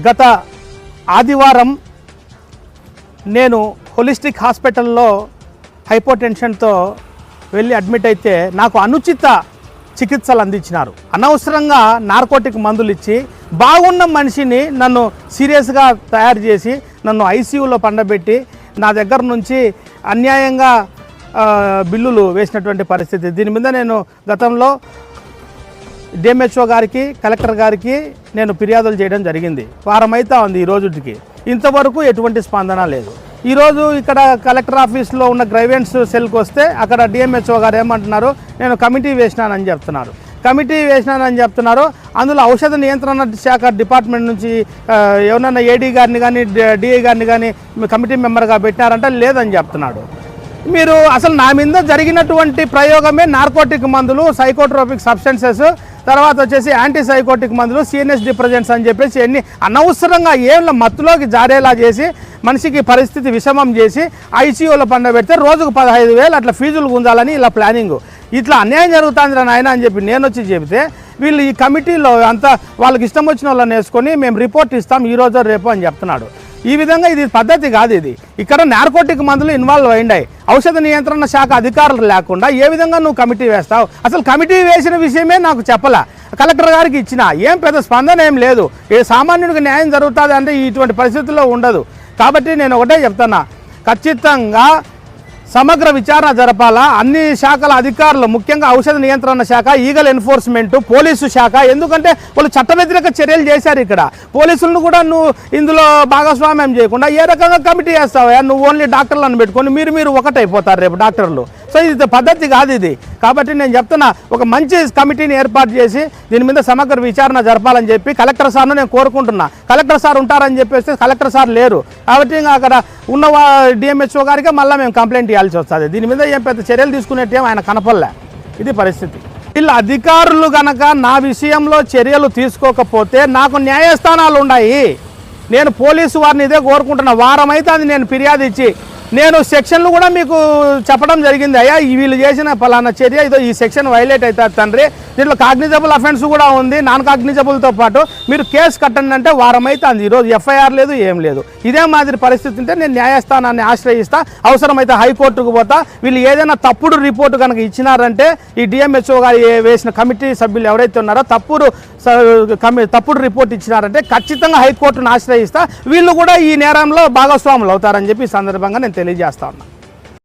గత ఆదివారం నేను హోలిస్టిక్ హాస్పిటల్లో హైపోటెన్షన్తో వెళ్ళి అడ్మిట్ అయితే నాకు అనుచిత చికిత్సలు అందించినారు. అనవసరంగా నార్కోటిక్ మందులు ఇచ్చి బాగున్న మనిషిని నన్ను సీరియస్గా తయారు చేసి నన్ను ఐసీయూలో పండబెట్టి నా దగ్గర నుంచి అన్యాయంగా బిల్లులు వేసినటువంటి పరిస్థితి. దీని మీద నేను గతంలో డిఎంహెచ్ఓ గారికి, కలెక్టర్ గారికి నేను ఫిర్యాదులు చేయడం జరిగింది. వారం అయితే ఉంది ఈ రోజుకి. ఇంతవరకు ఎటువంటి స్పందన లేదు. ఈరోజు ఇక్కడ కలెక్టర్ ఆఫీస్లో ఉన్న గ్రైవెన్స్ సెల్కి వస్తే అక్కడ డిఎంహెచ్ఓ గారు ఏమంటున్నారు, నేను కమిటీ వేసినానని చెప్తున్నారు. అందులో ఔషధ నియంత్రణ శాఖ డిపార్ట్మెంట్ నుంచి ఎవరన్నా ఏడీ గారిని కానీ డిఐ గారిని కానీ కమిటీ మెంబర్గా పెట్టినారంటే లేదని చెప్తున్నాడు. మీరు అసలు నా మీద జరిగినటువంటి ప్రయోగమే నార్కోటిక్ మందులు, సైకోట్రోపిక్ సబ్స్టెన్సెస్, తర్వాత వచ్చేసి యాంటీ సైకోటిక్ మందులు, సిఎన్ఎస్ డిప్రెజెంట్స్ అని చెప్పేసి ఎన్ని అనవసరంగా ఏళ్ళ మత్తులోకి జారేలా చేసి మనిషికి పరిస్థితి విషమం చేసి ఐసీయూలో పండబెడితే రోజుకు 15,000 అట్లా ఫీజులు గుంజాలని ఇలా ప్లానింగ్. ఇట్లా అన్యాయం జరుగుతుంది నాయన అని చెప్పి నేను వచ్చి చెబితే వీళ్ళు ఈ కమిటీలో అంతా వాళ్ళకి ఇష్టం వచ్చిన వాళ్ళని వేసుకొని మేము రిపోర్ట్ ఇస్తాం ఈరోజు రేపు అని చెప్తున్నాడు. ఈ విధంగా ఇది పద్ధతి కాదు. ఇది ఇక్కడ నార్కోటిక్ మందులు ఇన్వాల్వ్ అయ్యాయి. ఔషధ నియంత్రణ శాఖ అధికారులు లేకుండా ఏ విధంగా నువ్వు కమిటీ వేస్తావు? అసలు కమిటీ వేసిన విషయమే నాకు చెప్పలా. కలెక్టర్ గారికి ఇచ్చిన ఏం పెద్ద స్పందన ఏం లేదు. ఏ సామాన్యుడికి న్యాయం జరుగుతుంది అంటే ఇటువంటి పరిస్థితుల్లో ఉండదు. కాబట్టి నేను ఒకటే చెప్తున్నా, ఖచ్చితంగా సమగ్ర విచారణ జరపాలా. అన్ని శాఖల అధికారులు, ముఖ్యంగా ఔషధ నియంత్రణ శాఖ, ఈగల్ ఎన్ఫోర్స్మెంట్, పోలీసు శాఖ, ఎందుకంటే వాళ్ళు చట్ట వ్యతిరేక చర్యలు చేశారు. ఇక్కడ పోలీసులను కూడా నువ్వు ఇందులో భాగస్వామ్యం చేయకుండా ఏ రకంగా కమిటీ వేస్తావా? నువ్వు ఓన్లీ డాక్టర్లను పెట్టుకొని మీరు ఒకటైపోతారు రేపు డాక్టర్లు. సో ఇది పద్ధతి కాదు ఇది. కాబట్టి నేను చెప్తున్నా, ఒక మంచి కమిటీని ఏర్పాటు చేసి దీని మీద సమగ్ర విచారణ జరపాలని చెప్పి కలెక్టర్ సార్ను నేను కోరుకుంటున్నా. కలెక్టర్ సార్ ఉంటారని చెప్పేస్తే కలెక్టర్ సార్ లేరు. కాబట్టి ఇంకా అక్కడ ఉన్న డిఎంహెచ్ఓ గారికి మళ్ళీ మేము కంప్లైంట్ ఇవ్వాల్సి వస్తుంది. దీని మీద ఏం పెద్ద చర్యలు తీసుకునేటేం ఆయన కనపడలే. ఇది పరిస్థితి. వీళ్ళ అధికారులు కనుక నా విషయంలో చర్యలు తీసుకోకపోతే నాకు న్యాయస్థానాలు ఉన్నాయి. నేను పోలీసు వారిని ఇదే కోరుకుంటున్నా. వారం అయితే అది నేను ఫిర్యాదు ఇచ్చి నేను సెక్షన్లు కూడా మీకు చెప్పడం జరిగింది. అయ్యా వీళ్ళు చేసిన పలానా చర్య ఇదో ఈ సెక్షన్ వైలేట్ అవుతుంది తండ్రి, దీంట్లో కాగ్నిజబుల్ అఫెన్స్ కూడా ఉంది, నాన్ కాగ్నిజబుల్తో పాటు మీరు కేసు కట్టండి అంటే వారం అయితే అంది. ఈరోజు ఎఫ్ఐఆర్ లేదు, ఏం లేదు. ఇదే మాదిరి పరిస్థితి ఉంటే నేను న్యాయస్థానాన్ని ఆశ్రయిస్తా, అవసరమైతే హైకోర్టుకు పోతా. వీళ్ళు ఏదైనా తప్పుడు రిపోర్టు కనుక ఇచ్చినారంటే ఈ డిఎంహెచ్ఓ గారు వేసిన కమిటీ సభ్యులు ఎవరైతే ఉన్నారో తప్పుడు రిపోర్ట్ ఇచ్చినారంటే ఖచ్చితంగా హైకోర్టును ఆశ్రయిస్తా. వీళ్ళు కూడా ఈ నేరంలో భాగస్వాములు అవుతారని చెప్పి ఈ సందర్భంగా నేను తెలియజేస్తా ఉన్నా.